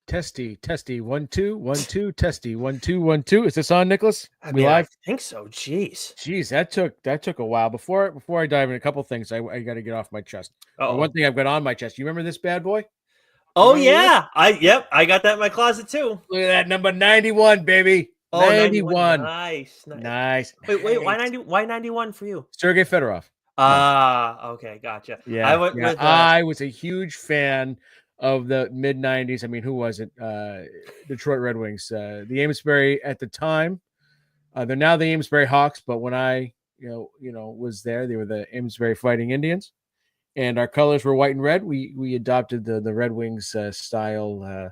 Testy. 1 2 1 2. Testy 1 2 1 2. Is this on, Nicholas? I We mean, I live? think so. Jeez. Jeez, that took a while. Before I dive in, a couple things I got to get off my chest. Or one Uh-oh. thing I've got on my chest. You remember this bad boy? You Oh remember this? yeah. I got that in my closet too. Look at that number 91, baby. Oh, 91. 91. Nice. Nice. Wait, why Nice. 90? Why 91 for you? Sergey Fedorov. No. Okay, gotcha. I Yeah, went yeah. with I was a huge fan of the mid '90s. I mean, who was it? Detroit Red Wings. The Amesbury at the time. They're now the Amesbury Hawks, but when I, was there, they were the Amesbury Fighting Indians, and our colors were white and red. We adopted the Red Wings style,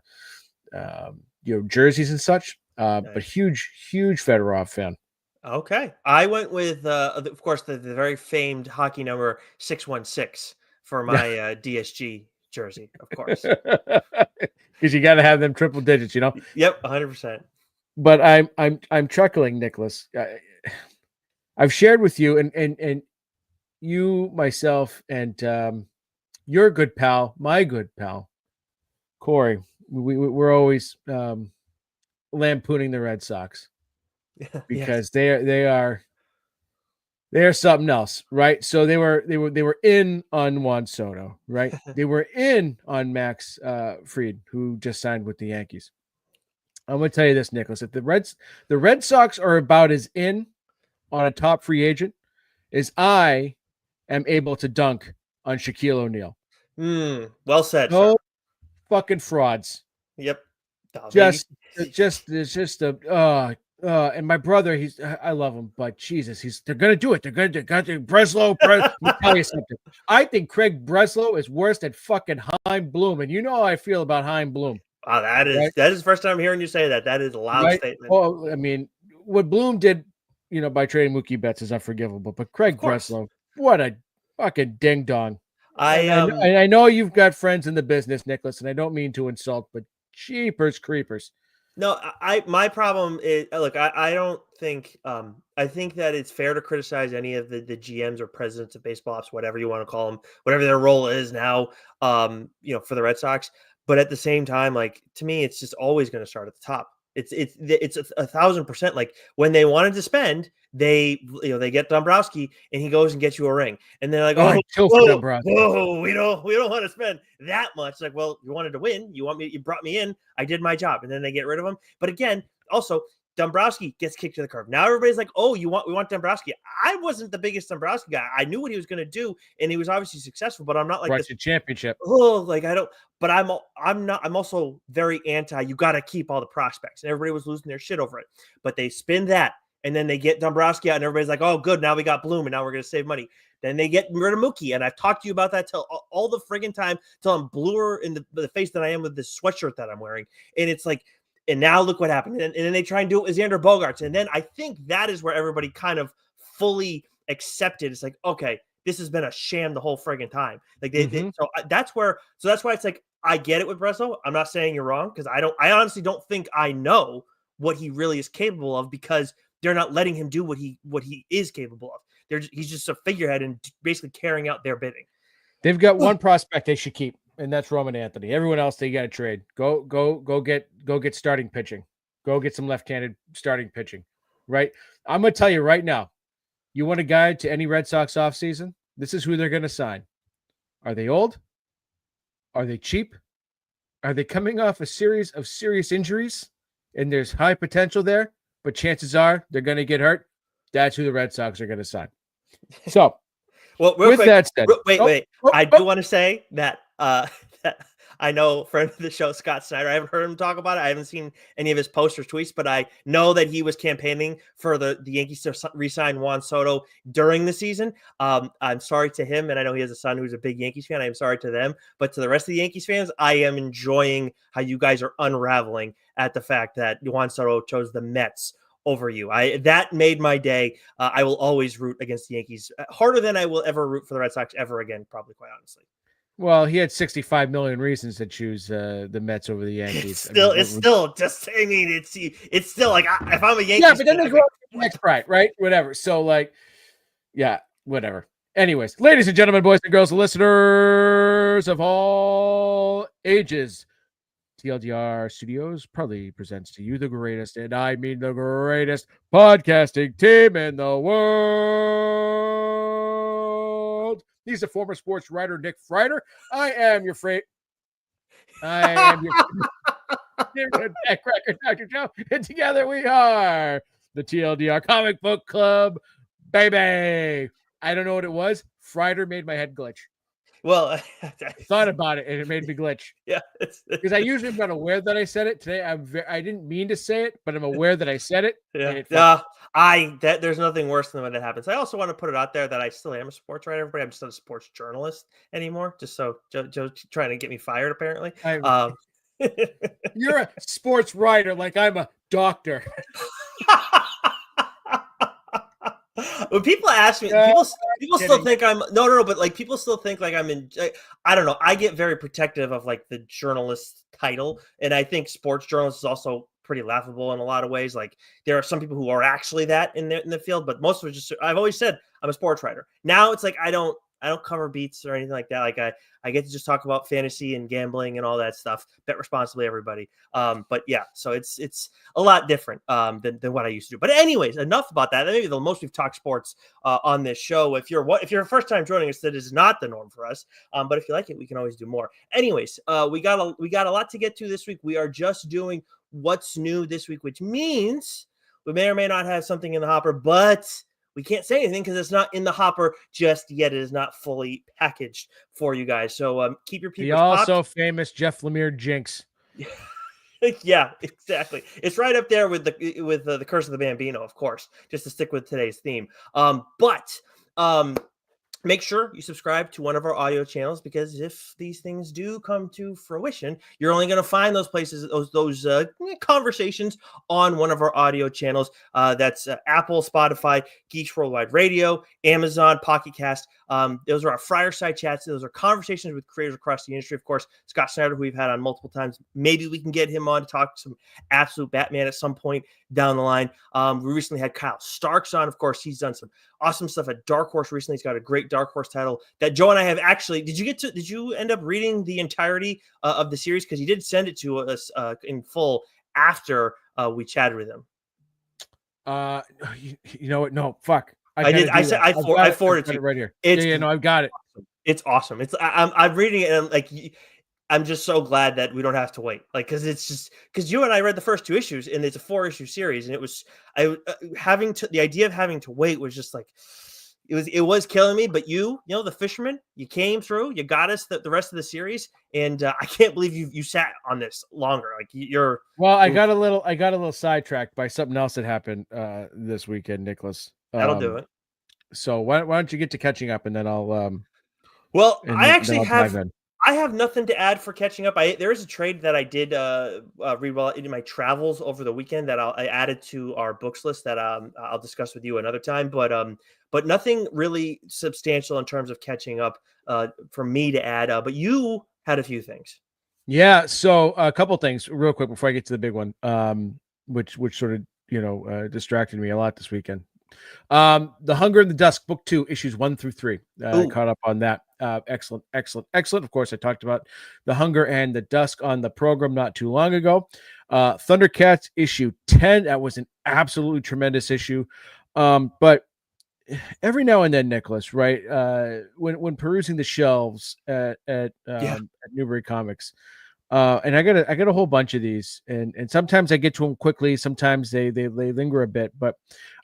jerseys and such. But huge Fedorov fan. Okay. I went with of course the very famed hockey number 616 for my DSG jersey, of course. Because you got to have them triple digits, Yep, 100%. But I'm chuckling, Nicholas. I've shared with you and you, myself, and your good pal, my good pal, Corey. We're always lampooning the Red Sox because they are something else, right? So they were in on Juan Soto, right? They were in on Max Fried, who just signed with the Yankees. I'm going to tell you this, Nicholas. If the Red Sox are about as in on a top free agent as I am able to dunk on Shaquille O'Neal. Well said, No sir. fucking frauds. Yep. And my brother, I love him, but Jesus, they're gonna do it. They're gonna Breslow. Let me tell you something. I think Craig Breslow is worse than fucking Chaim Bloom, and you know how I feel about Chaim Bloom. Wow, that is the first time I'm hearing you say that. That is a loud statement. Oh, I mean, what Bloom did, by trading Mookie Betts is unforgivable. But Craig Breslow, what a fucking ding dong. I know you've got friends in the business, Nicholas, and I don't mean to insult, but jeepers creepers. No, my problem is, look, I don't think I think that it's fair to criticize any of the GMs or presidents of baseball ops, whatever you want to call them, whatever their role is now, for the Red Sox. But at the same time, like, to me, it's just always going to start at the top. It's 1,000%. Like, when they wanted to spend, they get Dombrowski and he goes and gets you a ring, and they're like, whoa, we don't want to spend that much. Like, well, you wanted to win, you brought me in, I did my job, and then they get rid of him. But again, also, Dombrowski gets kicked to the curb. Now everybody's like, "Oh, we want Dombrowski." I wasn't the biggest Dombrowski guy. I knew what he was going to do, and he was obviously successful. But I'm not like Russian championship. Oh, like I don't. But I'm not. I'm also very anti. You got to keep all the prospects, and everybody was losing their shit over it. But they spin that, and then they get Dombrowski out, and everybody's like, "Oh, good. Now we got Bloom, and now we're going to save money." Then they get rid of Mookie, and I've talked to you about that till all the friggin' time, till I'm bluer in the face than I am with this sweatshirt that I'm wearing, and it's like. And now look what happened. And then they try and do it with Xander Bogaerts. And then I think that is where everybody kind of fully accepted. It's like, okay, this has been a sham the whole friggin' time. Like that's why it's like, I get it with Breslow. I'm not saying you're wrong, because I honestly don't think I know what he really is capable of, because they're not letting him do what he is capable of. He's just a figurehead and basically carrying out their bidding. They've got one prospect they should keep, and that's Roman Anthony. Everyone else they got to trade. Go get starting pitching. Go get some left-handed starting pitching. Right? I'm going to tell you right now. You want a guide to any Red Sox offseason? This is who they're going to sign. Are they old? Are they cheap? Are they coming off a series of serious injuries? And there's high potential there, but chances are they're going to get hurt. That's who the Red Sox are going to sign. So, well, with quick, that said, wait. I do want to say that that I know friend of the show, Scott Snyder. I haven't heard him talk about it. I haven't seen any of his posts or tweets, but I know that he was campaigning for the Yankees to re-sign Juan Soto during the season. I'm sorry to him, and I know he has a son who's a big Yankees fan. I am sorry to them, but to the rest of the Yankees fans, I am enjoying how you guys are unraveling at the fact that Juan Soto chose the Mets over you. That made my day. I will always root against the Yankees harder than I will ever root for the Red Sox ever again, probably, quite honestly. Well, he had 65 million reasons to choose the Mets over the Yankees. It's still like, if I'm a Yankees, yeah, but then there's next pride, right? Whatever. So, like, yeah, whatever. Anyways, ladies and gentlemen, boys and girls, listeners of all ages, TLDR Studios proudly presents to you the greatest, and I mean the greatest, podcasting team in the world. He's a former sports writer, Nick Friar. I am your neighborhood backcracker, Dr. Joe, and together we are the TLDR Comic Book Club, baby. I don't know what it was. Friar made my head glitch. Well, I thought about it and it made me glitch. Yeah, because I usually am not aware that I said it. Today I didn't mean to say it, but I'm aware that I said it. Yeah, there's nothing worse than when that happens. I also want to put it out there that I still am a sports writer, but I'm just not a sports journalist anymore. Just so Joe's trying to get me fired, apparently. You're a sports writer, like I'm a doctor. When people ask me, people still think I'm no, but like people still think like I'm in. I don't know. I get very protective of like the journalist title, and I think sports journalist is also pretty laughable in a lot of ways. Like there are some people who are actually that in the field, but most of it just. I've always said I'm a sports writer. Now it's like I don't cover beats or anything like that. Like I get to just talk about fantasy and gambling and all that stuff. Bet responsibly, everybody. But yeah, so it's a lot different than what I used to do. But anyways, enough about that. Maybe the most we've talked sports on this show. If you're a first time joining us, that is not the norm for us. But if you like it, we can always do more. Anyways, we got a lot to get to this week. We are just doing what's new this week, which means we may or may not have something in the hopper, but we can't say anything because it's not in the hopper just yet. It is not fully packaged for you guys. So keep your people. The also famous Jeff Lemire jinx. Yeah, exactly. It's right up there with the Curse of the Bambino, of course, just to stick with today's theme. But make sure you subscribe to one of our audio channels, because if these things do come to fruition, you're only going to find those places, those conversations on one of our audio channels. That's Apple, Spotify, Geeks Worldwide Radio, Amazon, Pocket Cast. Those are our Fireside chats. Those are conversations with creators across the industry. Of course, Scott Snyder, who we've had on multiple times. Maybe we can get him on to talk some absolute Batman at some point down the line. We recently had Kyle Starks on. Of course, he's done some awesome stuff at Dark Horse recently. He's got a great Dark Horse title that Joe and I have actually. Did you end up reading the entirety of the series? Because he did send it to us in full after we chatted with him. You know what? No, fuck. I did. I forwarded it right here. No, I've got it. It's awesome. I'm reading it, and I'm like, I'm just so glad that we don't have to wait. Like, because you and I read the first 2 issues, and it's a 4-issue series, and it was the idea of having to wait was just like it was killing me. But you know, the fisherman, you came through, you got us the rest of the series, and I can't believe you sat on this longer. Like you're. Well, I got a little sidetracked by something else that happened this weekend, Nicholas. That'll do it. So why don't you get to catching up, and then I'll. Well, I actually I have nothing to add for catching up. There is a trade that I did read while in my travels over the weekend that I added to our books list that I'll discuss with you another time. But nothing really substantial in terms of catching up for me to add. But you had a few things. Yeah. So a couple things real quick before I get to the big one, which sort of distracted me a lot this weekend. The Hunger and the Dusk, book 2, issues 1 through 3. I caught up on that. Excellent. Of course, I talked about The Hunger and the Dusk on the program not too long ago. Thundercats issue 10. That was an absolutely tremendous issue. But every now and then, Nicholas, right? When perusing the shelves at Newbury Comics, and I got a whole bunch of these, and sometimes I get to them quickly, sometimes they linger a bit. But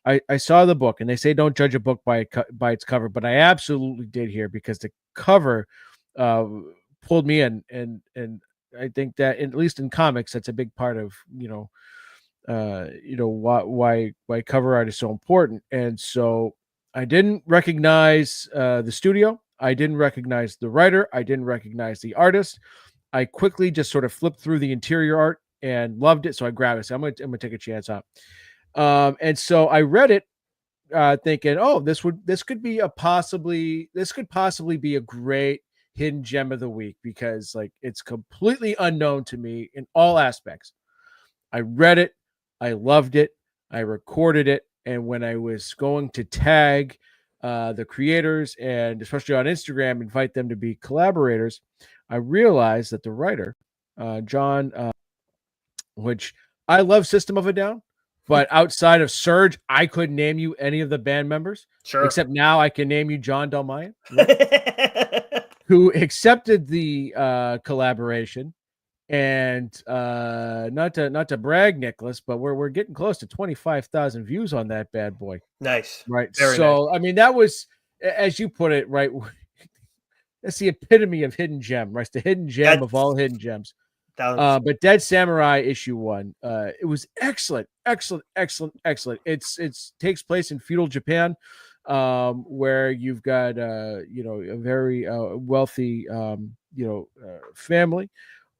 I saw the book, and they say don't judge a book by its cover, but I absolutely did here, because the cover pulled me in, and I think that at least in comics, that's a big part of why cover art is so important. And so I didn't recognize the studio, I didn't recognize the writer, I didn't recognize the artist. I quickly just sort of flipped through the interior art and loved it, so I grabbed it. So I'm gonna take a chance on it. And so I read it, thinking, oh, this could possibly be a great hidden gem of the week, because like it's completely unknown to me in all aspects. I read it, I loved it, I recorded it, and when I was going to tag the creators, and especially on Instagram, invite them to be collaborators, I realized that the writer John, which I love System of a Down, but outside of Surge, I couldn't name you any of the band members. Sure. Except now I can name you John Delmayan, who accepted the collaboration. And not to brag, Nicholas, but we're getting close to 25,000 views on that bad boy. Nice. Right. Very so nice. I mean, that was, as you put it, right. That's the epitome of hidden gem, right? It's the hidden gem of all hidden gems. But Dead Samurai issue 1, it was excellent. It's takes place in feudal Japan, where you've got a very wealthy family.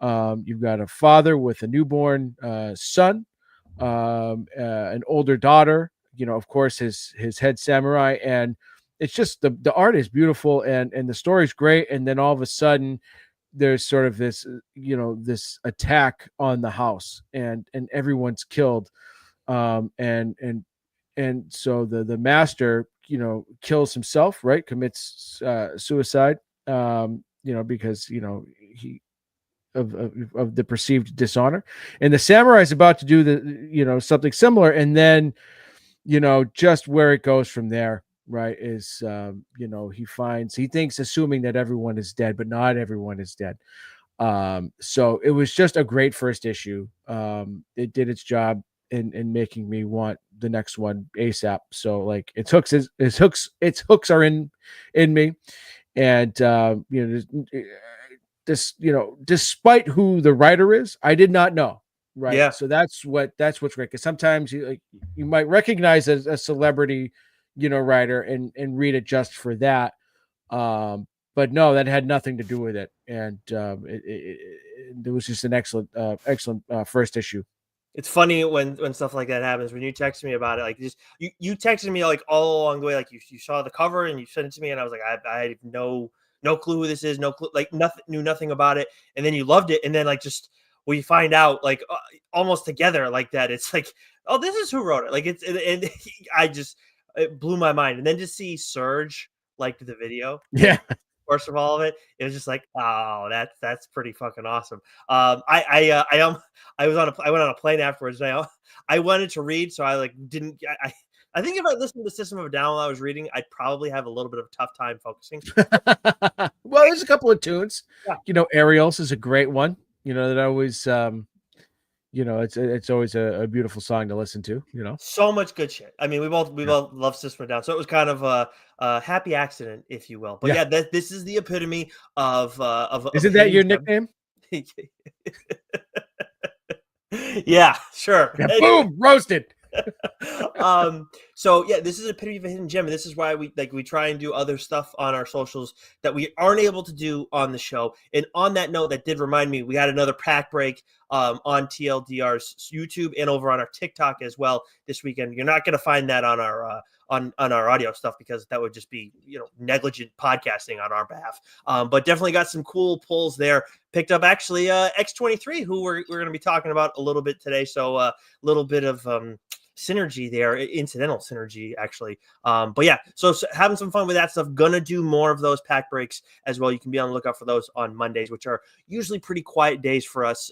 You've got a father with a newborn son, an older daughter. Of course, his head samurai, and it's just the art is beautiful and the story's great. And then all of a sudden, there's sort of this this attack on the house, and everyone's killed, and so the master kills himself, right, commits suicide, because he of the perceived dishonor, and the samurai is about to do the something similar, and then just where it goes from there, right, is he thinks, assuming that everyone is dead, but not everyone is dead. So it was just a great first issue. It did its job in making me want the next one ASAP. So like its hooks are in me, and despite who the writer is, I did not know. Right. Yeah. So that's what's great, because sometimes you might recognize a celebrity, writer and read it just for that. But no, that had nothing to do with it. And it was just an excellent first issue. It's funny when stuff like that happens. When you text me about it, like just you texted me like all along the way, like you saw the cover and you sent it to me, and I was like, I had no clue who this is, no clue, like knew nothing about it, and then you loved it, and then like just we find out like almost together like that. It's like, oh, this is who wrote it. Like and it blew my mind, and then to see Surge liked the video, yeah. First of all of it, it was just like, oh, that's pretty fucking awesome. I went on a plane afterwards. And I wanted to read, so I like didn't. I think if I listened to System of a Down while I was reading, I'd probably have a little bit of a tough time focusing. Well, there's a couple of tunes. Yeah. Aerials is a great one. That always, it's always a beautiful song to listen to. So much good shit. I mean, we both love System of a Down, so it was kind of a happy accident, if you will. But yeah, this is the epitome of. Isn't that your nickname? Yeah, sure. Yeah, boom, roasted. So yeah, this is a epitome of a hidden gem, and this is why we try and do other stuff on our socials that we aren't able to do on the show. And on that note, that did remind me, we had another pack break on TLDR's YouTube and over on our TikTok as well this weekend. You're not going to find that on our on our audio stuff, because that would just be negligent podcasting on our behalf. But definitely got some cool pulls there. Picked up actually X23, who we're going to be talking about a little bit today. So a little bit of synergy there, incidental synergy actually. But yeah, so having some fun with that stuff. Gonna do more of those pack breaks as well. You can be on the lookout for those on Mondays, which are usually pretty quiet days for us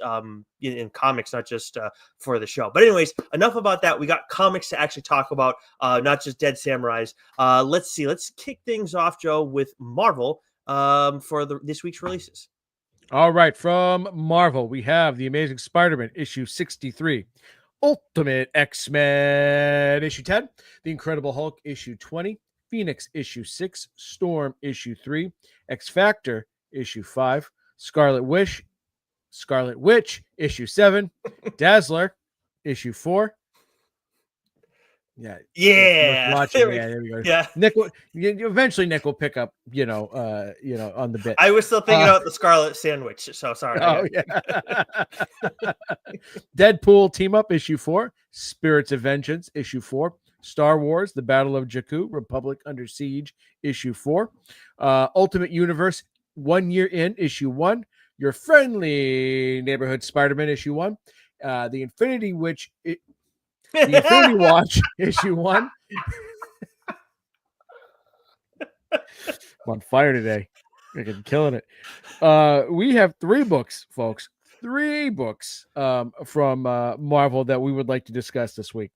in comics, not just for the show. But anyways, enough about that. We got comics to actually talk about, not just Dead Samurais. Let's kick things off, Joe, with Marvel for this week's releases. All right, from Marvel, we have The Amazing Spider-Man issue 63, Ultimate X-Men issue 10, The Incredible Hulk issue 20, Phoenix issue 6, Storm issue 3, X-Factor issue 5, Scarlet Witch issue 7, Dazzler issue 4. Yeah. Watching. There we go. Yeah. Nick eventually Nick will pick up, on the bit. I was still thinking about the Scarlet Sandwich, so sorry. Oh yeah. Deadpool team up issue 4, Spirits of Vengeance issue 4, Star Wars: The Battle of Jakku, Republic Under Siege issue 4, Ultimate Universe 1 year in issue 1, Your Friendly Neighborhood Spider-Man issue 1, The Infinity Watch issue 1. I'm on fire today. I'm killing it. We have 3 books, folks. 3 books from Marvel that we would like to discuss this week.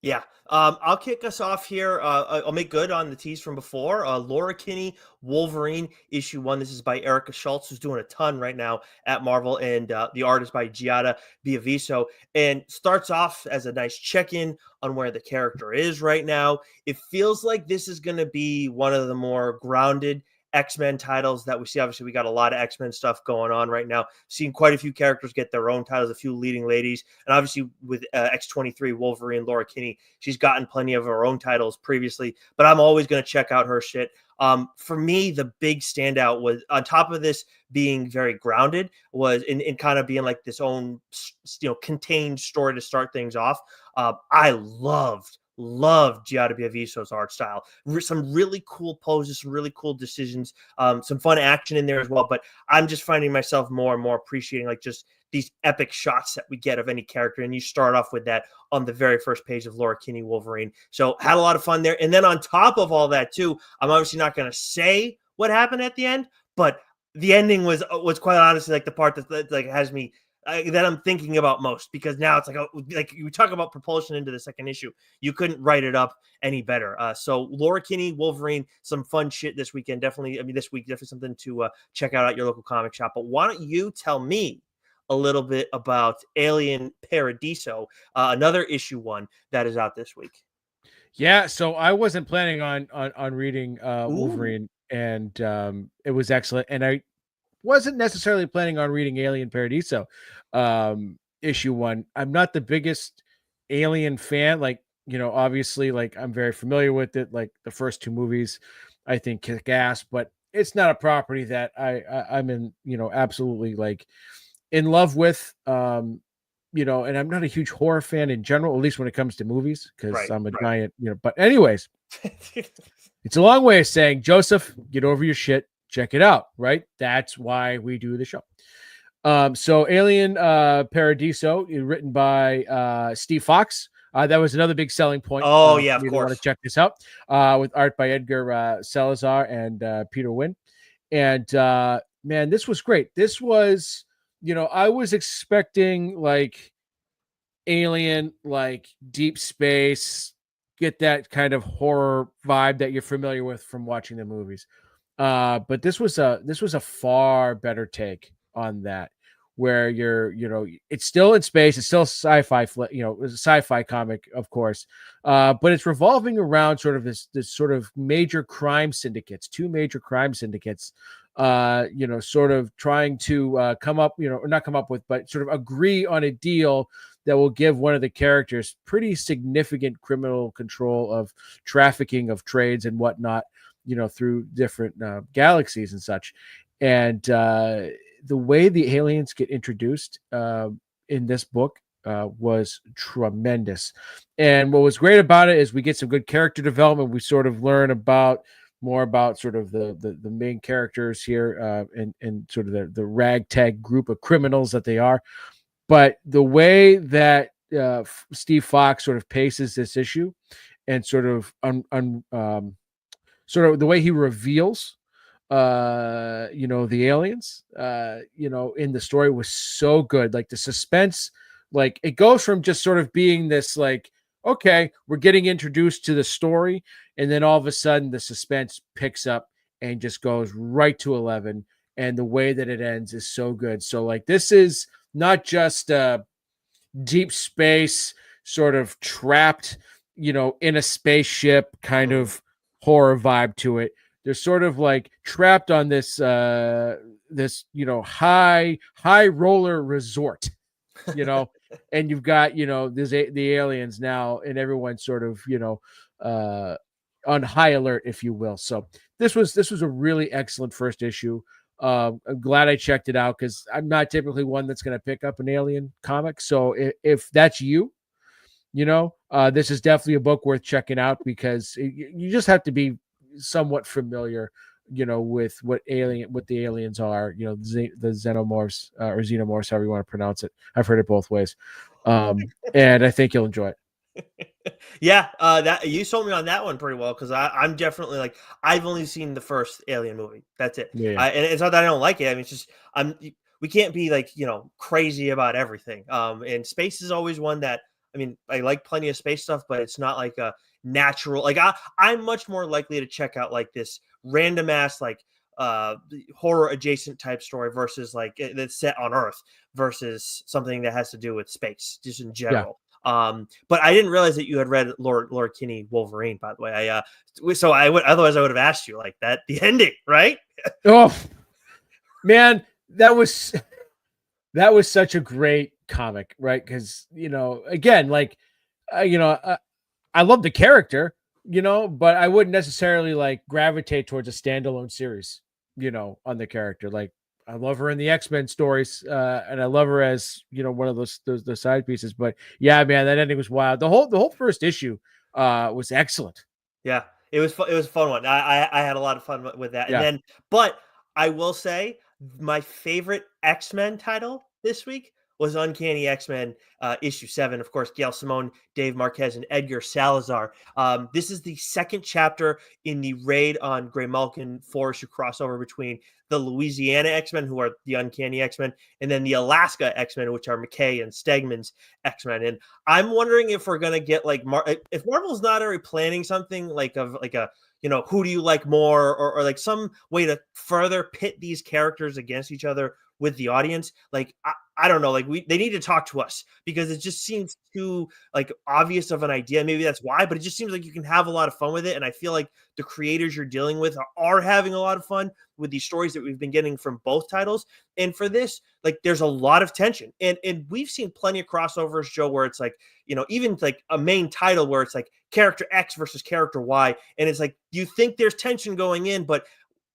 Yeah. I'll kick us off here. I'll make good on the tease from before. Laura Kinney, Wolverine, issue 1. This is by Erica Schultz, who's doing a ton right now at Marvel, and the art is by Giada Biaviso, and starts off as a nice check-in on where the character is right now. It feels like this is going to be one of the more grounded X-Men titles that we see. Obviously, we got a lot of X-Men stuff going on right now. Seeing quite a few characters get their own titles, a few leading ladies, and obviously with X-23 Wolverine, Laura Kinney, she's gotten plenty of her own titles previously, but I'm always going to check out her shit. For me, the big standout was, on top of this being very grounded, was in kind of being like this own, contained story to start things off. I loved Giada Biaviso's art style. Some really cool poses, some really cool decisions, some fun action in there as well. But I'm just finding myself more and more appreciating like just these epic shots that we get of any character. And you start off with that on the very first page of Laura Kinney Wolverine. So had a lot of fun there. And then on top of all that too, I'm obviously not going to say what happened at the end, but the ending was quite honestly like the part that like has me that I'm thinking about most, because now it's like you talk about propulsion into the second issue. You couldn't write it up any better. So Laura Kinney, Wolverine, some fun shit this weekend. This week, definitely something to check out at your local comic shop. But why don't you tell me a little bit about Alien Paradiso, another issue 1 that is out this week? Yeah, so I wasn't planning on reading Wolverine, and it was excellent. And I wasn't necessarily planning on reading Alien Paradiso, issue 1. I'm not the biggest Alien fan. Like, obviously, like I'm very familiar with it. Like the first 2 movies, I think kick ass, but it's not a property that I'm in, absolutely like in love with. And I'm not a huge horror fan in general, at least when it comes to movies, because I'm a giant, but anyways, it's a long way of saying, Joseph, get over your shit. Check it out, right? That's why we do the show. So Alien Paradiso, written by Steve Fox. That was another big selling point. Oh, yeah, of you course. Want to check this out, with art by Edgar Salazar and Peter Wynn. And man, this was great. This was, I was expecting like Alien, like Deep Space, get that kind of horror vibe that you're familiar with from watching the movies. But this was a far better take on that, where it's still in space, it's still sci-fi, it's a sci-fi comic, of course, but it's revolving around sort of this sort of major crime syndicates, 2 major crime syndicates, sort of trying to come up, or not come up with, but sort of agree on a deal that will give one of the characters pretty significant criminal control of trafficking of trades and whatnot, through different galaxies and such. And the way the aliens get introduced in this book was tremendous. And what was great about it is we get some good character development. We sort of learn more about sort of the main characters here, and sort of the ragtag group of criminals that they are. But the way that Steve Fox sort of paces this issue, and sort of sort of the way he reveals the aliens in the story was so good. Like the suspense, like it goes from just sort of being this like, okay, we're getting introduced to the story, and then all of a sudden the suspense picks up and just goes right to 11, and the way that it ends is so good. So like this is not just deep space sort of trapped in a spaceship kind of horror vibe to it. They're sort of like trapped on this high roller resort, and you've got the aliens now, and everyone's sort of on high alert, if you will. So this was a really excellent first issue. I'm glad I checked it out, because I'm not typically one that's going to pick up an alien comic. So if that's you, this is definitely a book worth checking out, because you just have to be somewhat familiar, with what the aliens are, the xenomorphs, or xenomorphs, however you want to pronounce it. I've heard it both ways. And I think you'll enjoy it. Yeah, that you sold me on that one pretty well, because I'm definitely like, I've only seen the first Alien movie. That's it. Yeah. And it's not that I don't like it. I mean, it's just we can't be like, crazy about everything. And space is always one that, I mean, I like plenty of space stuff, but it's not like a natural, like I'm much more likely to check out like this random ass, like horror adjacent type story versus like that's set on Earth versus something that has to do with space, just in Yeah. general. But I didn't realize that you had read Laura Kinney Wolverine, by the way. So I would, otherwise I would have asked you like that, the ending, right? Oh man, that was such a great comic, right? Because again, like, I love the character, but I wouldn't necessarily like gravitate towards a standalone series, on the character. Like, I love her in the X-Men stories, and I love her as one of those side pieces. But yeah, man, that ending was wild. The whole first issue was excellent. Yeah, it was fun. It was a fun one. I had a lot of fun with that. And Yeah, then, but I will say my favorite X-Men title this week was Uncanny X-Men issue 7. Of course, Gail Simone, Dave Marquez, and Edgar Salazar. This is the second chapter in the raid on Grey Malkin Forest, crossover between the Louisiana X-Men, who are the Uncanny X-Men, and then the Alaska X-Men, which are McKay and Stegman's X-Men. And I'm wondering if we're gonna get like if Marvel's not already planning something like a who do you like more, or like some way to further pit these characters against each other with the audience. Like I don't know, like they need to talk to us, because it just seems too like obvious of an idea. Maybe that's why, but it just seems like you can have a lot of fun with it. And I feel like the creators you're dealing with are having a lot of fun with these stories that we've been getting from both titles. And for this, like there's a lot of tension. And we've seen plenty of crossovers, Joe, where it's like, even like a main title where it's like character X versus character Y. And it's like, you think there's tension going in, but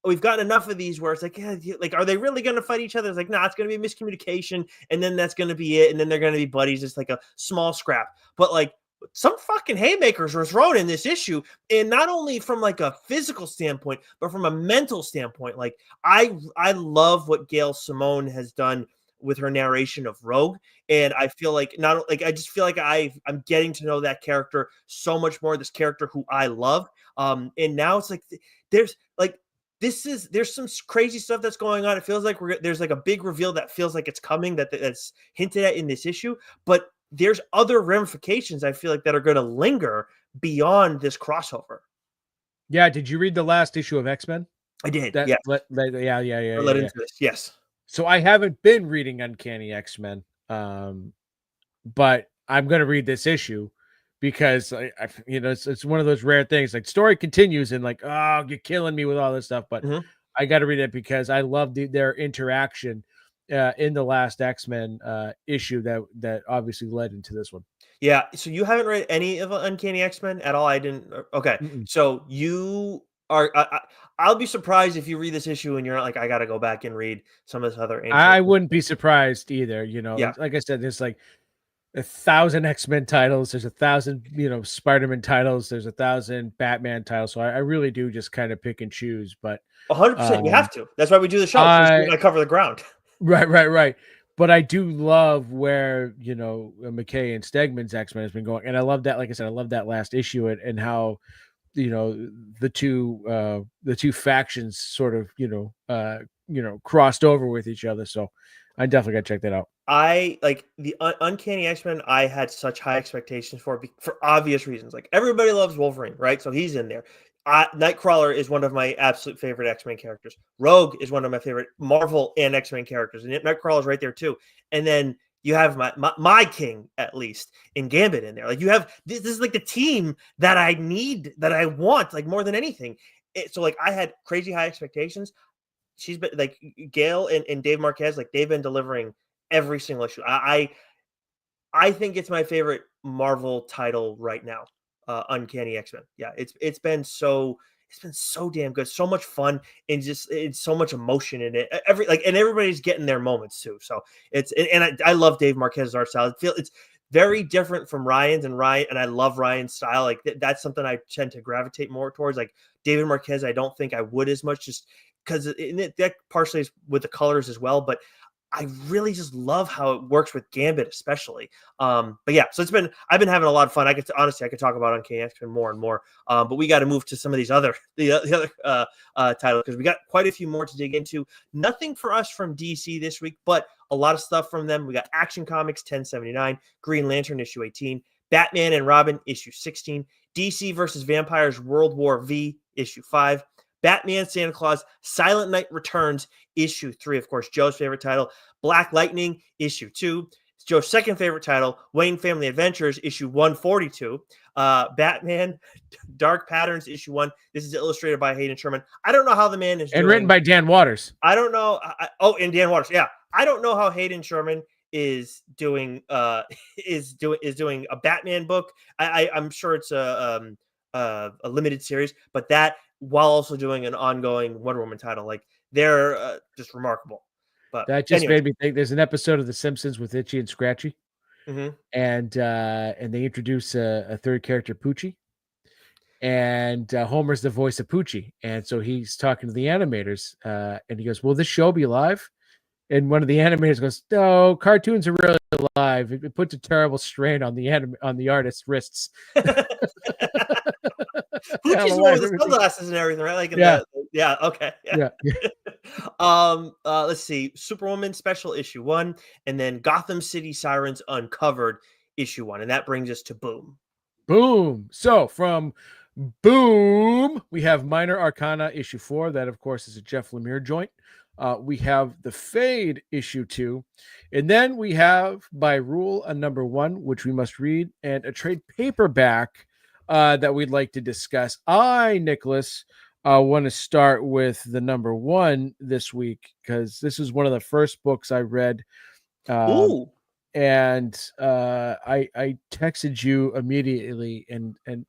we've gotten enough of these where it's like, yeah, like, are they really going to fight each other? It's like, nah, it's going to be miscommunication, and then that's going to be it, and then they're going to be buddies. It's like a small scrap, but like some fucking haymakers were thrown in this issue, and not only from like a physical standpoint, but from a mental standpoint. Like I love what Gail Simone has done with her narration of Rogue, and I feel like not like I just feel like I'm getting to know that character so much more. This character who I love, and now it's like there's like there's some crazy stuff that's going on. It feels like there's like a big reveal that feels like it's coming, that's hinted at in this issue, but there's other ramifications I feel like that are going to linger beyond this crossover. yeah. Did you read the last issue of X-Men? I did. That Yes. yeah. Into this. Yes. So I haven't been reading Uncanny X-Men, but I'm going to read this issue because it's one of those rare things. Like, story continues and like, oh, you're killing me with all this stuff, but Mhm. I got to read it because I love their interaction in the last X-Men issue that obviously led into this one. Yeah. So you haven't read any of Uncanny X-Men at all? I didn't. Okay. Mm-mm. So you are. I'll be surprised if you read this issue and you're not like, I got to go back and read some of this other ancient. I wouldn't be surprised either. Yeah. Like I said, there's like 1,000 X-Men titles. There's 1,000, Spider-Man titles. There's 1,000 Batman titles. So I really do just kind of pick and choose. But 100%. You have to. That's why we do the show. I cover the ground. Right. But I do love where, McKay and Stegman's X-Men has been going. And I love that, like I said, I love that last issue and how, the two factions sort of, crossed over with each other. So I definitely got to check that out. I like the Uncanny X-Men. I had such high expectations for obvious reasons. Like everybody loves Wolverine, right? So he's in there. Nightcrawler is one of my absolute favorite X-Men characters. Rogue is one of my favorite Marvel and X-Men characters, and Nightcrawler is right there too. And then you have my king, at least, in Gambit in there. Like you have this is like the team that I need, that I want, like more than anything. So like I had crazy high expectations. She's been like Gail and Dave Marquez, like they've been delivering every single issue. I think it's my favorite Marvel title right now. Uncanny X-Men. Yeah, it's been so damn good. So much fun, and just it's so much emotion in it. And everybody's getting their moments too. So I love Dave Marquez's art style. It's very different from Ryan's, and I love Ryan's style. Like that's something I tend to gravitate more towards. Like David Marquez, I don't think I would as much, just because that partially is with the colors as well. But I really just love how it works with Gambit, especially. But yeah, so I've been having a lot of fun. I could talk about Uncanny X-Men more and more. But we got to move to some of these other the other titles, because we got quite a few more to dig into. Nothing for us from DC this week, but a lot of stuff from them. We got Action Comics 1079, Green Lantern issue 18, Batman and Robin issue 16, DC versus Vampires World War V issue 5, Batman Santa Claus Silent Night Returns issue 3, of course, Joe's favorite title, Black Lightning issue 2, Joe's second favorite title, Wayne Family Adventures issue 142, Batman Dark Patterns issue 1. This is illustrated by Hayden Sherman. I don't know how the man is and doing. written by Dan Waters. I don't know. And Dan Waters. Yeah, I don't know how Hayden Sherman is doing doing a Batman book. I'm sure it's a limited series, but that while also doing an ongoing Wonder Woman title, like they're just remarkable. But that just made me think. There's an episode of The Simpsons with Itchy and Scratchy, and they introduce a third character, Poochie, and Homer's the voice of Poochie, and so he's talking to the animators, and he goes, "Will this show be live?" And one of the animators goes, "No, cartoons are really alive. It puts a terrible strain on the artist's wrists." Poochie's the one with the sunglasses and everything, right? Like, okay, yeah. Let's see, Superwoman special issue 1, and then Gotham City Sirens Uncovered issue 1, and that brings us to Boom. Boom. So from Boom, we have Minor Arcana issue 4. That, of course, is a Jeff Lemire joint. We have The Fade issue 2, and then we have By Rule a number 1, which we must read, and a trade paperback that we'd like to discuss. Nicholas, want to start with the number 1 this week, because this is one of the first books I read. Ooh. And I texted you immediately,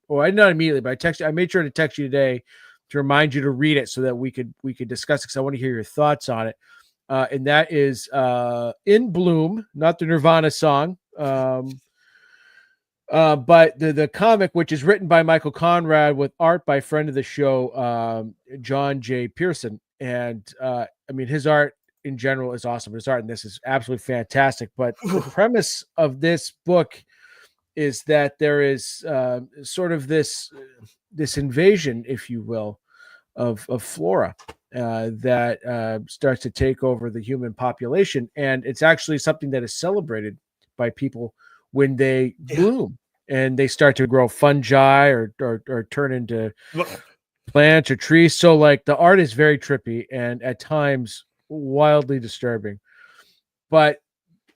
or not immediately, but I made sure to text you today to remind you to read it so that we could discuss it, because I want to hear your thoughts on it. And that is In Bloom, not the Nirvana song, but the comic, which is written by Michael Conrad with art by friend of the show, John J. Pearson. And I mean, his art in general is awesome. His art in this is absolutely fantastic. But the premise of this book is that there is sort of this invasion, if you will, of flora that starts to take over the human population, and it's actually something that is celebrated by people when they bloom and they start to grow fungi or turn into plants or trees. So, like, the art is very trippy and at times wildly disturbing, but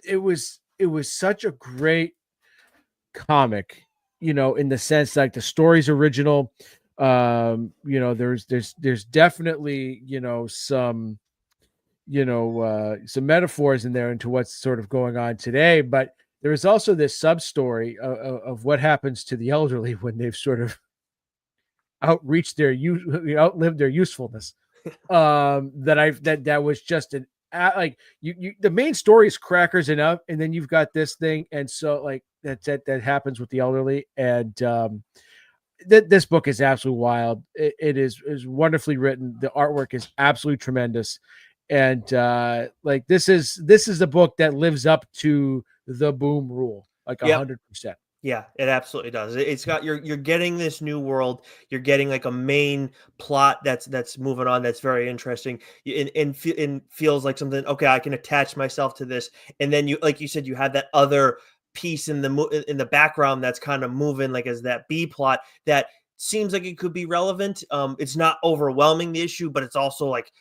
it was such a great comic, in the sense, like, the story's original. There's definitely some metaphors in there into what's sort of going on today, but there is also this sub story of what happens to the elderly when they've sort of outlived their usefulness. That was just an like you the main story is crackers enough, and then you've got this thing, and so like that happens with the elderly, and this book is absolutely wild. It is wonderfully written. The artwork is absolutely tremendous, and like this is a book that lives up to the Boom rule, like 100%. Yeah, it absolutely does. It's got you're getting this new world. You're getting like a main plot that's moving on. That's very interesting, and feels like something. Okay, I can attach myself to this. And then like you said, you have that other piece in the background that's kind of moving, like, as that B plot that seems like it could be relevant. It's not overwhelming the issue, but it's also like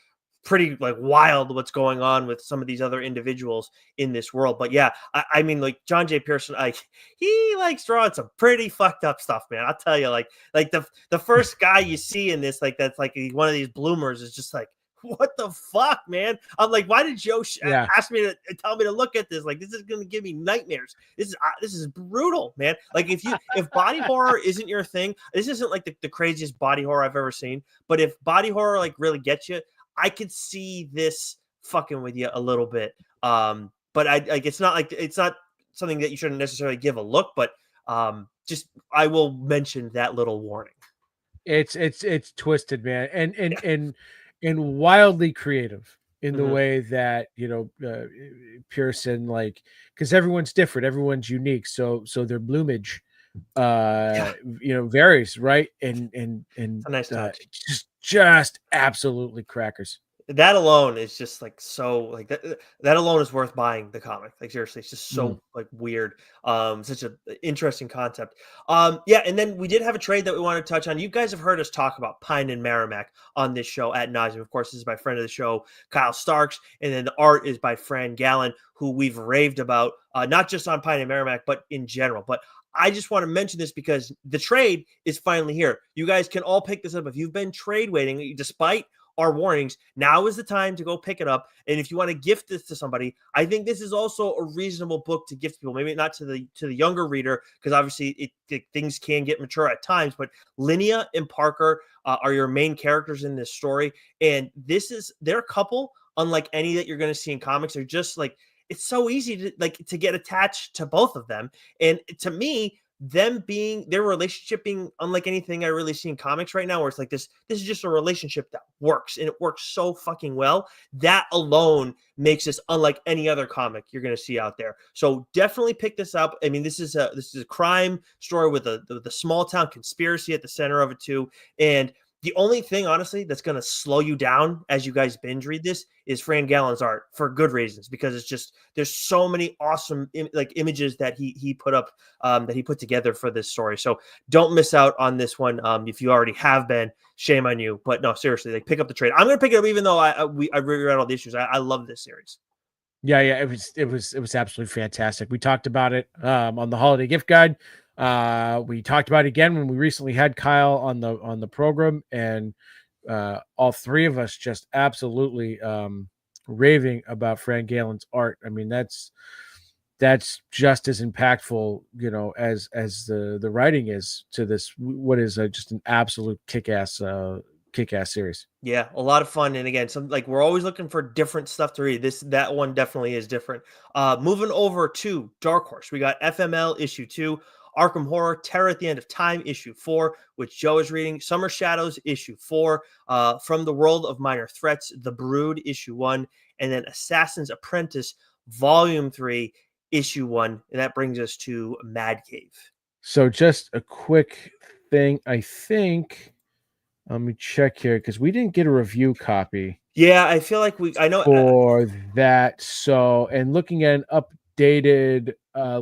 pretty like wild what's going on with some of these other individuals in this world. But yeah, I mean, like, John J. Pearson, he likes drawing some pretty fucked up stuff, man. I'll tell you, like the first guy you see in this, like, that's like one of these bloomers, is just like, what the fuck, man? I'm like, why did Joe ask me to tell me to look at this? Like, this is going to give me nightmares. This is brutal, man. Like, if body horror isn't your thing, this isn't like the craziest body horror I've ever seen. But if body horror like really gets you, I could see this fucking with you a little bit. But it's not something that you shouldn't necessarily give a look. But just I will mention that little warning. It's twisted, man, and wildly creative. in the Mhm. way that Pearson, like, because everyone's different, everyone's unique, so their bloomage Yeah, varies, right? And it's a nice touch. just absolutely crackers. That alone is just like so like that alone is worth buying the comic. Like seriously, it's just Mm. so like weird. Such a interesting concept. Yeah, and then we did have a trade that we want to touch on. You guys have heard us talk about Pine and Merrimack on this show at nauseam. Of course, this is my friend of the show, Kyle Starks, and then the art is by Fran Gallen, who we've raved about, not just on Pine and Merrimack, but in general. But I just want to mention this because the trade is finally here. You guys can all pick this up if you've been trade waiting, despite our warnings. Now is the time to go pick it up. And if you want to gift this to somebody, I think this is also a reasonable book to gift people. Maybe not to the younger reader, because obviously things can get mature at times. But Linnea and Parker are your main characters in this story, and they're a couple unlike any that you're going to see in comics. They're just like, it's so easy to get attached to both of them. And to me, their relationship being unlike anything I really see in comics right now, where it's like this is just a relationship that works, and it works so fucking well. That alone makes this unlike any other comic you're going to see out there. So definitely pick this up. I mean, this is a crime story with the small town conspiracy at the center of it too. And the only thing, honestly, that's going to slow you down as you guys binge read this is Fran Gallen's art, for good reasons, because it's just there's so many awesome images that he put up, that he put together for this story. So don't miss out on this one. If you already have been, shame on you. But no, seriously, like, pick up the trade. I'm going to pick it up, even though I reread all the issues. I love this series. Yeah, yeah, it was absolutely fantastic. We talked about it on the holiday gift guide. We talked about it again when we recently had Kyle on the program, and all three of us just absolutely raving about Fran Galen's art. I mean, that's just as impactful, as the writing is to this. What is just an absolute kick-ass series. Yeah, a lot of fun. And again, some like we're always looking for different stuff to read. That one definitely is different. Moving over to Dark Horse, we got FML issue 2, Arkham Horror, Terror at the End of Time issue 4, which Joe is reading, Summer Shadows issue 4, From the World of Minor Threats, The Brood issue 1, and then Assassin's Apprentice volume 3 issue 1, and that brings us to Mad Cave. So just a quick thing, I think. Let me check here because we didn't get a review copy Yeah, I feel like I know. for that. So, and looking at an updated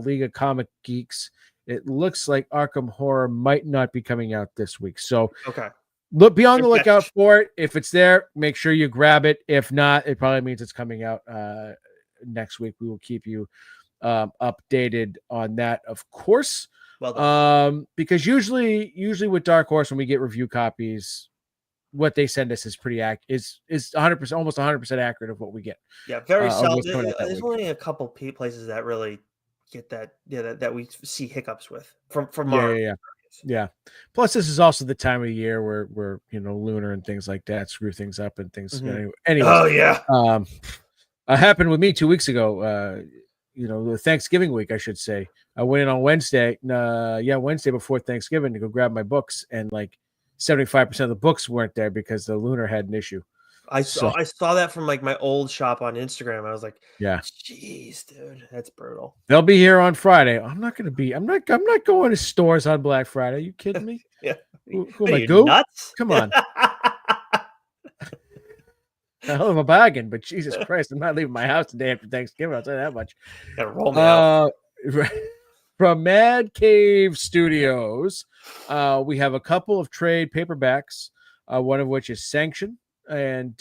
League of Comic Geeks, it looks like Arkham Horror might not be coming out this week. So, Okay. be on the Good lookout catch. for it. If it's there, make sure you grab it. If not, it probably means it's coming out next week. We will keep you updated on that, of course. Well done. Because usually with Dark Horse, when we get review copies, what they send us is pretty is 100%, almost 100% accurate of what we get. Yeah, very Of seldom. what's coming out that There's week. only a couple places that really get that. Yeah, that we see hiccups with from Yeah, our. yeah, yeah, yeah. Plus, this is also the time of the year where lunar and things like that screw things up and things. Mhm. Anyways, Oh yeah. happened with me 2 weeks ago. The Thanksgiving week, I should say. I went in on Wednesday. Wednesday before Thanksgiving to go grab my books, and like 75% of the books weren't there because the lunar had an issue. So I saw that from like my old shop on Instagram. I was like, yeah, "Jeez, dude, that's brutal." they'll be here on Friday. I'm not going to be. I'm not going to stores on Black Friday. Are you kidding me? Yeah. Who am What are I? you, Goo? nuts? Come on. A hell of a bargain, but Jesus Christ, I'm not leaving my house the day after Thanksgiving. I'll tell you that much. Gotta roll me out. From Mad Cave Studios, we have a couple of trade paperbacks, one of which is Sanction, and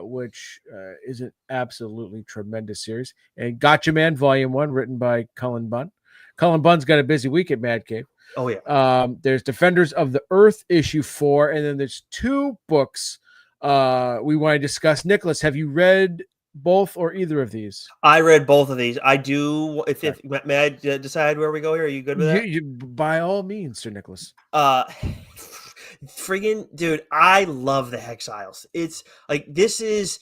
which is an absolutely tremendous series. And Gotcha Man Volume 1, written by Cullen Bunn. Cullen Bunn's got a busy week at Mad Cave. Oh yeah. There's Defenders of the Earth issue 4, and then there's 2 books we want to discuss. Nicholas, have you read both or either of these? I read both of these. I do. If Okay. may I decide where we go here? Are you good with that? By all means, Sir Nicholas. Friggin' dude, I love the Hexiles. It's like this is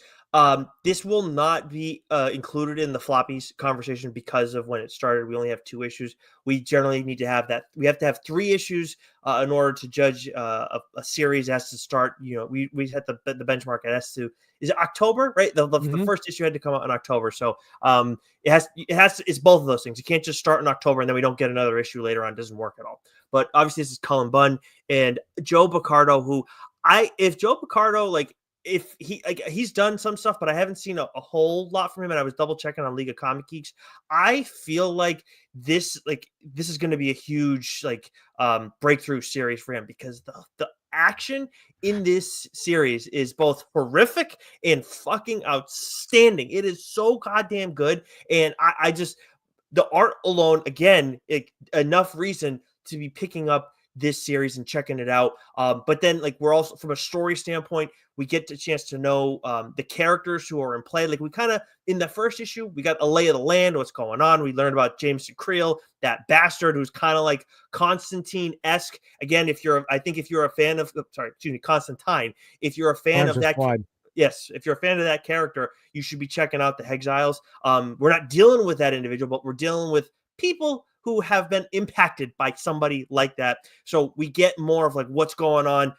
This will not be included in the floppies conversation because of when it started. We only have 2 issues. We generally need to have that. We have to have 3 issues in order to judge a series. Has to start. We set the benchmark. It has to. Is it October? Right. The first issue had to come out in October. So it's both of those things. You can't just start in October and then we don't get another issue later on. It doesn't work at all. But obviously this is Cullen Bunn and Joe Picardo, who if Joe Picardo if he's done some stuff, but I haven't seen a whole lot from him. And I was double checking on League of Comic Geeks. I feel like this is going to be a huge breakthrough series for him because the action in this series is both horrific and fucking outstanding. It is so goddamn good. And I just, the art alone, again, enough reason to be picking up this series and checking it out. But then we're also, from a story standpoint, we get the chance to know the characters who are in play. We kind of, in the first issue, we got a lay of the land, what's going on. We learned about Jameson Creel, that bastard who's kind of like Constantine-esque. Again, if you're a fan of, Constantine, if you're a fan of that, yes, if you're a fan of that character, you should be checking out the Exiles. We're not dealing with that individual, but we're dealing with people who have been impacted by somebody like that. So we get more of what's going on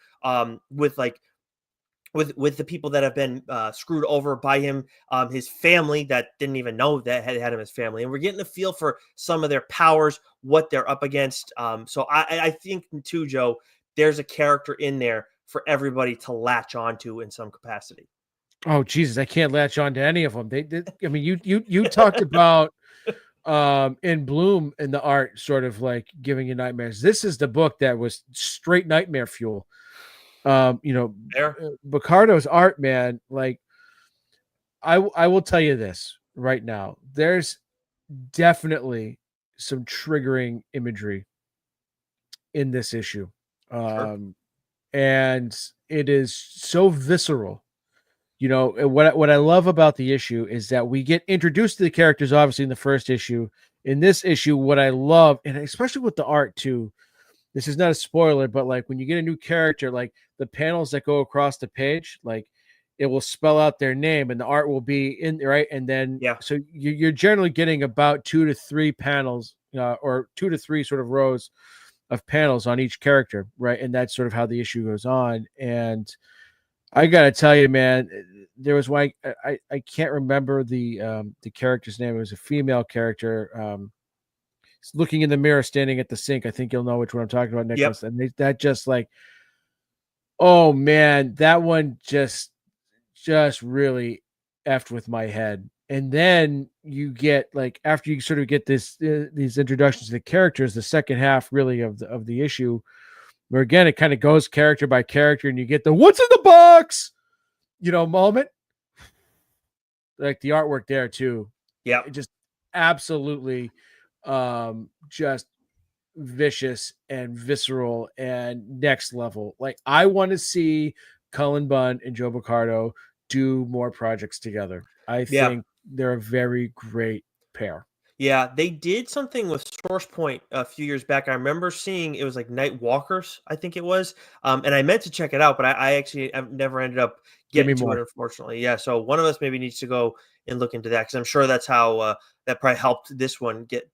with the people that have been screwed over by him, his family that didn't even know that had him as family. And we're getting a feel for some of their powers, what they're up against. So I think too, Joe, there's a character in there for everybody to latch onto in some capacity. Oh, Jesus, I can't latch on to any of them. I mean, you talked about in Bloom in the art sort of giving you nightmares. This is the book that was straight nightmare fuel. Picardo's art, man, I will tell you this right now. There's definitely some triggering imagery in this issue. Sure. And it is so visceral. What I love about the issue is that we get introduced to the characters, obviously, in the first issue. In this issue, what I love, and especially with the art too, this is not a spoiler, but when you get a new character, the panels that go across the page, it will spell out their name and the art will be in there, right? And then, so you're generally getting about 2 to 3 panels or 2 to 3 sort of rows of panels on each character, right? And that's sort of how the issue goes on. And I gotta tell you, man, there was one I can't remember the character's name. It was a female character. Looking in the mirror, standing at the sink. I think you'll know which one I'm talking about, Nicholas. Yep. And that just oh man, that one just really effed with my head. And then you get after you sort of get these introductions to the characters, the second half really of the issue, where again it kind of goes character by character, and you get the "what's in the box," moment. The artwork there too. Yeah, just absolutely just vicious and visceral and next level. I want to see Cullen Bunn and Joe Picardo do more projects together. I think they're a very great pair. Yeah, they did something with Source Point a few years back. I remember seeing it was Night Walkers, I think it was. And I meant to check it out, but I've never ended up getting to it, unfortunately. Yeah, so one of us maybe needs to go and look into that because I'm sure that's how that probably helped this one get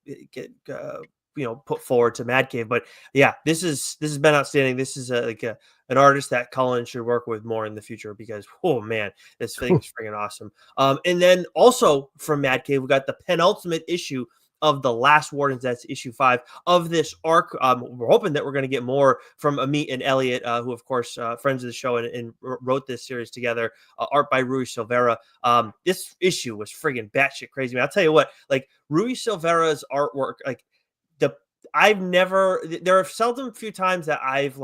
put forward to Mad Cave. But yeah, this has been outstanding. This is an artist that Cullen should work with more in the future because oh man, this thing is freaking awesome. And then also from Mad Cave, we got the penultimate issue of The Last Wardens. That's issue 5 of this arc. We're hoping that we're going to get more from Amit and Elliot, who of course friends of the show and wrote this series together. Art by Rui Silveira. This issue was friggin' batshit crazy. Man, I'll tell you what, Rui Silveira's artwork, there are seldom few times that I've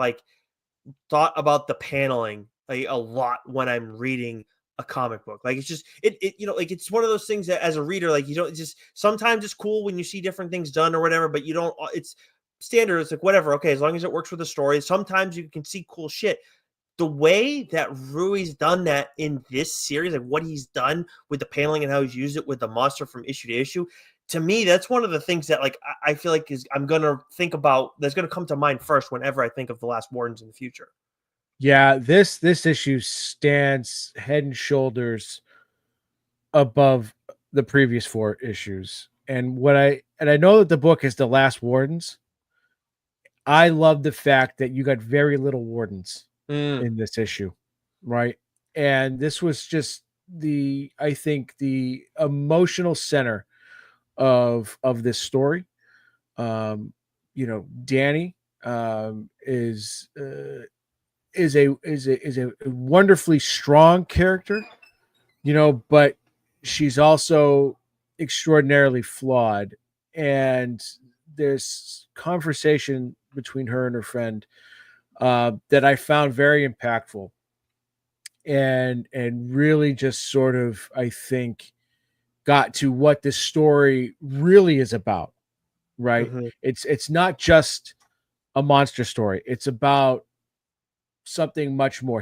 thought about the paneling a lot when I'm reading a comic book. It's just it's one of those things that as a reader, you don't just, sometimes it's cool when you see different things done or whatever, but you don't, it's standard. It's whatever. Okay. As long as it works with the story, sometimes you can see cool shit. The way that Rui's done that in this series, what he's done with the paneling and how he's used it with the monster from issue to issue, to me, that's one of the things that I feel I'm gonna think about. That's gonna come to mind first whenever I think of The Last Wardens in the future. Yeah, this issue stands head and shoulders above the previous 4 issues. And I know that the book is The Last Wardens. I love the fact that you got very little wardens Mm, in this issue, right? And this was just I think the emotional center of this story. Danny is a wonderfully strong character, but she's also extraordinarily flawed. And there's conversation between her and her friend that I found very impactful, and really just sort of, I think, got to what this story really is about. Right? mhm. It's not just a monster story. It's about something much more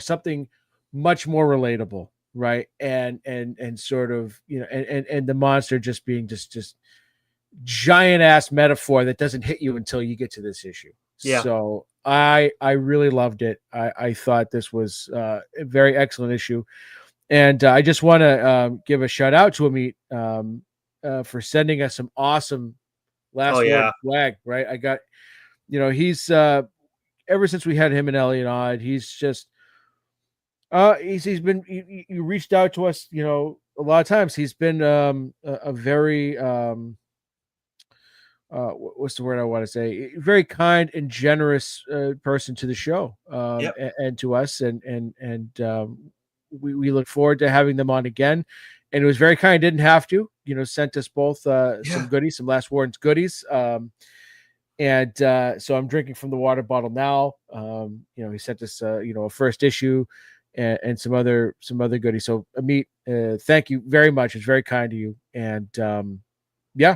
relatable, right? And sort of, and the monster just being just giant ass metaphor that doesn't hit you until you get to this issue. Yeah. So I really loved it. I thought this was a very excellent issue, and I just want to give a shout out to Amit for sending us some awesome Oh Last Ward yeah. swag. Right, I got, he's ever since we had him and Elliot on, he's just he's been you reached out to us, a lot of times. He's been a very what's the word I want to say? Very kind and generous person to the show, Yep. and to us, and we look forward to having them on again. And it was very kind. Didn't have to, sent us both some Yeah. goodies, some Last Warden's goodies. And so I'm drinking from the water bottle now. He sent us, a first issue and some other goodies. So Amit, thank you very much. It's very kind of you. And yeah,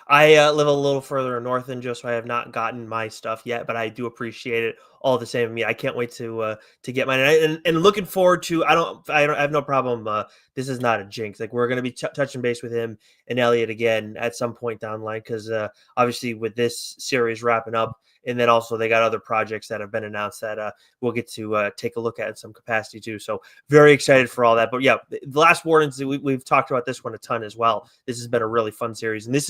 I live a little further north than Joe, so I have not gotten my stuff yet, but I do appreciate it all the same. I can't wait to get mine, and looking forward to. I have no problem. This is not a jinx. Like, we're going to be touching base with him and Elliot again at some point down the line, because obviously with this series wrapping up, and then also they got other projects that have been announced that we'll get to take a look at in some capacity too. So very excited for all that. But yeah, the Last Wardens, we've talked about this one a ton as well. This has been a really fun series, and this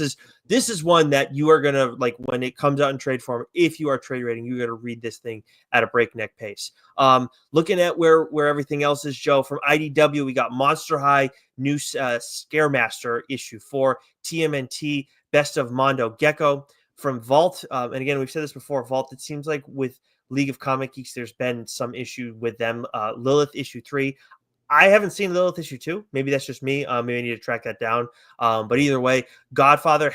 is one that you are gonna like when it comes out in trade form. If you are trade rating, you're gonna read this thing at a breakneck pace. Looking at where everything else is, Joe, from IDW, we got Monster High new Scaremaster issue 4, TMNT Best of Mondo Gecko from Vault. And again, we've said this before, Vault. It seems like with League of Comic Geeks, there's been some issue with them. Lilith issue 3. I haven't seen Lilith issue 2. Maybe that's just me. Maybe I need to track that down. But either way, Godfather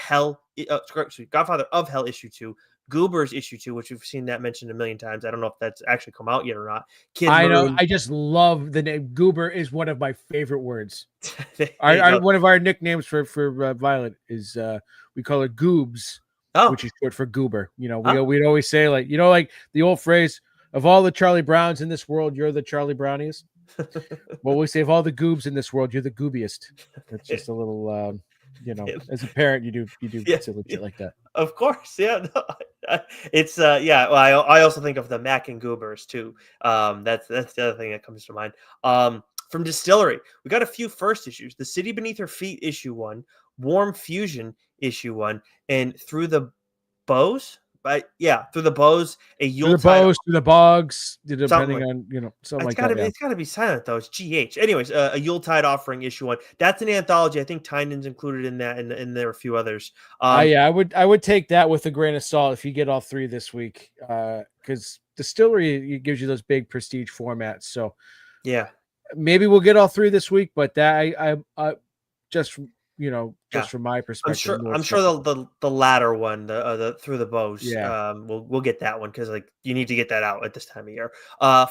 Godfather of Hell issue 2, Goobers issue 2, which we've seen that mentioned a million times. I don't know if that's actually come out yet or not. Kid I know. Maroon. I just love the name. Goober is one of my favorite words. There you go. One of our nicknames for Violet is we call it Goobs, Oh, which is short for Goober. oh. We'd always say, like the old phrase, of all the Charlie Browns in this world, you're the Charlie Browniest. Well, we say of all the Goobs in this world, you're the Goobiest. That's just a little, as a parent, you do Yeah, silly yeah, shit like that. of course. Yeah, no, it's yeah. Well, I also think of the Mac and Goobers too. That's the other thing that comes to mind. From Distillery, we got a few first issues: The City Beneath Her Feet issue 1, Warm Fusion issue 1, and Through the Bows. But yeah, Through the Bows, a Through the Yuletide, bows, through the bogs, something depending like. on something like that. Yeah. It's gotta be silent though. It's GH. Anyways, a Yuletide offering issue 1. That's an anthology. I think Tynan's included in that, and there are a few others. Yeah, I would take that with a grain of salt if you get all 3 this week, because Distillery, it gives you those big prestige formats. So Yeah, maybe we'll get all 3 this week, but that I just yeah. just from my perspective, more I'm sure skeptical. the latter one, the Through the Bows, Yeah, we'll get that one, because like you need to get that out at this time of year.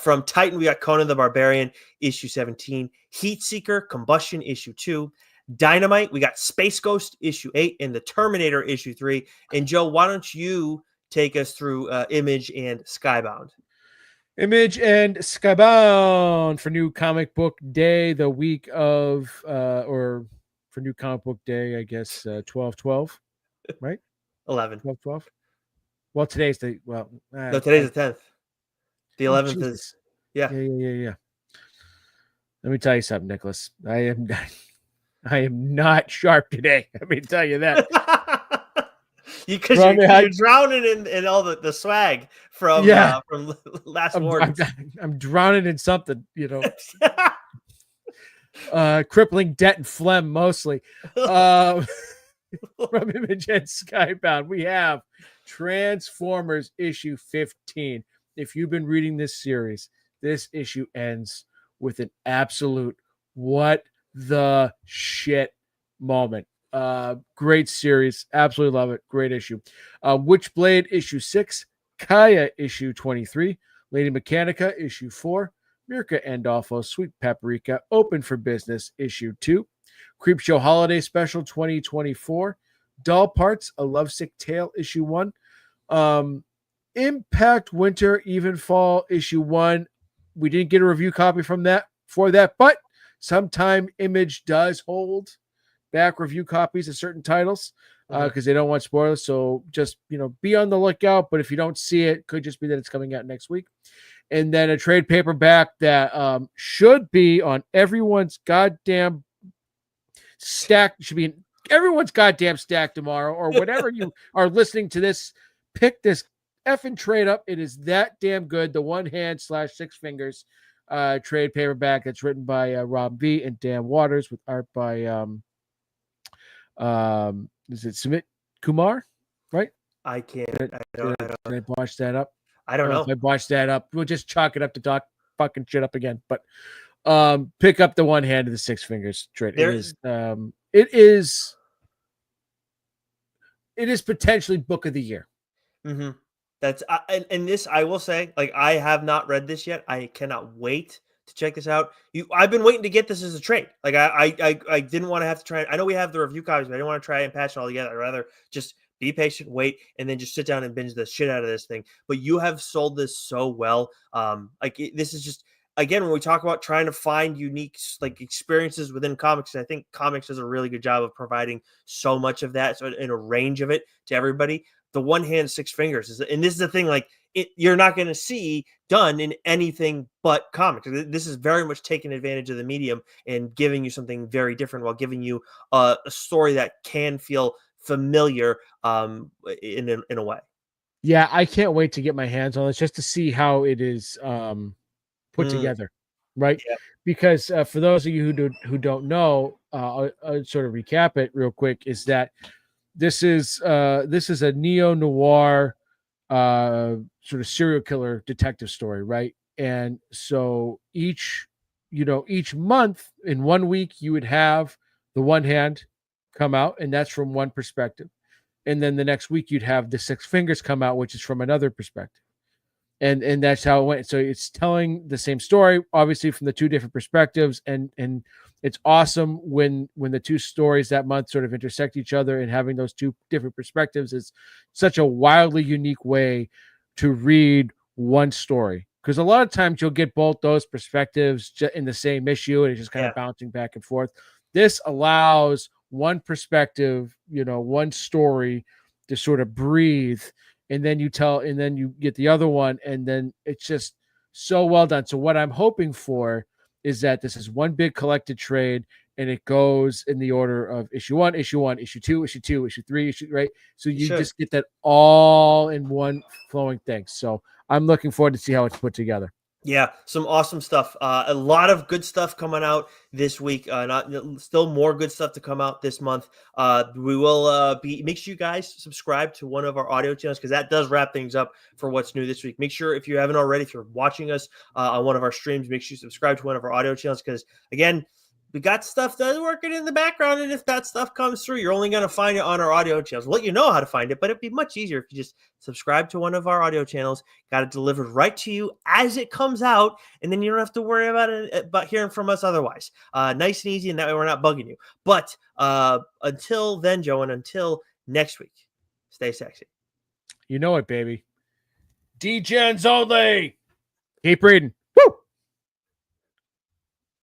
From Titan, we got Conan the Barbarian issue 17, Heat Seeker Combustion issue 2, Dynamite. We got Space Ghost issue 8, and the Terminator issue 3. And Joe, why don't you take us through Image and Skybound? Image and Skybound for New Comic Book Day, the week of or for New Comic Book Day, I guess 12/12, right? 11. 12/12. Well, today's the No, today's the 10th. The 11th is Jesus. yeah. Yeah. Let me tell you something, Nicholas. I am I am not sharp today. Let me tell you that. Because you're drowning in all the swag from last morning. I'm drowning in something, crippling debt and phlegm mostly. From Imogen Skybound, we have Transformers issue 15. If you've been reading this series, this issue ends with an absolute what the shit moment. Great series. Absolutely love it. Great issue. Witchblade issue 6, Kaya issue 23, Lady Mechanica issue 4, Mirka Andolfo, Sweet Paprika, Open for Business issue 2, Creepshow Holiday Special 2024, Doll Parts, A Lovesick Tale issue 1, Impact Winter Even Fall issue 1. We didn't get a review copy for that, but sometime Image does hold back review copies of certain titles because they don't want spoilers. So just be on the lookout. But if you don't see it, could just be that it's coming out next week. And then a trade paperback that should be on everyone's goddamn stack. Should be in everyone's goddamn stack tomorrow, or whatever you are listening to this. Pick this effing trade up. It is that damn good. The One Hand / Six Fingers trade paperback that's written by Rob V and Dan Waters with art by is it Sumit Kumar, right? I can't. Did I botch that up? I don't know. If I botched that up, we'll just chalk it up to talk fucking shit up again. But pick up the One Hand of the Six Fingers trade. It is potentially book of the year. Mm-hmm. That's and this I will say, like, I have not read this yet. I cannot wait to check this out. I've been waiting to get this as a trade. Like I didn't want to have to try. I know we have the review copies, but I didn't want to try and patch it all together. I'd rather just be patient, wait, and then just sit down and binge the shit out of this thing. But you have sold this so well. This is just, again, when we talk about trying to find unique experiences within comics, I think comics does a really good job of providing so much of that, so in a range of it to everybody. The One Hand Six Fingers and this is the thing, you're not going to see done in anything but comics. This is very much taking advantage of the medium and giving you something very different while giving you a story that can feel familiar in a way. Yeah, I can't wait to get my hands on this just to see how it is put together, right? Yeah. Because for those of you who don't know, I'll sort of recap it real quick. Is that this is a neo-noir sort of serial killer detective story, right? And so each month in 1 week you would have the One Hand come out, and that's from one perspective, and then the next week you'd have the Six Fingers come out, which is from another perspective, and that's how it went. So it's telling the same story, obviously from the two different perspectives, and it's awesome when the two stories that month sort of intersect each other, and having those two different perspectives is such a wildly unique way to read one story. Because a lot of times you'll get both those perspectives in the same issue, and it's just kind of bouncing back and forth. This allows one perspective, one story to sort of breathe, and then you get the other one, and then it's just so well done. So what I'm hoping for is that this is one big collected trade, and it goes in the order of issue 1, issue 2, issue 2, issue 3, right? So you just get that all in one flowing thing. So I'm looking forward to see how it's put together. Yeah, some awesome stuff. A lot of good stuff coming out this week. Still more good stuff to come out this month. We will make sure you guys subscribe to one of our audio channels, because that does wrap things up for what's new this week. Make sure, if you haven't already, if you're watching us on one of our streams, make sure you subscribe to one of our audio channels, because again, we got stuff that's working in the background, and if that stuff comes through, you're only going to find it on our audio channels. We'll let you know how to find it, but it'd be much easier if you just subscribe to one of our audio channels, got it delivered right to you as it comes out, and then you don't have to worry about hearing from us otherwise. Nice and easy, and that way we're not bugging you. But until then, Joe, and until next week, stay sexy. You know it, baby. D-Gens only. Keep reading.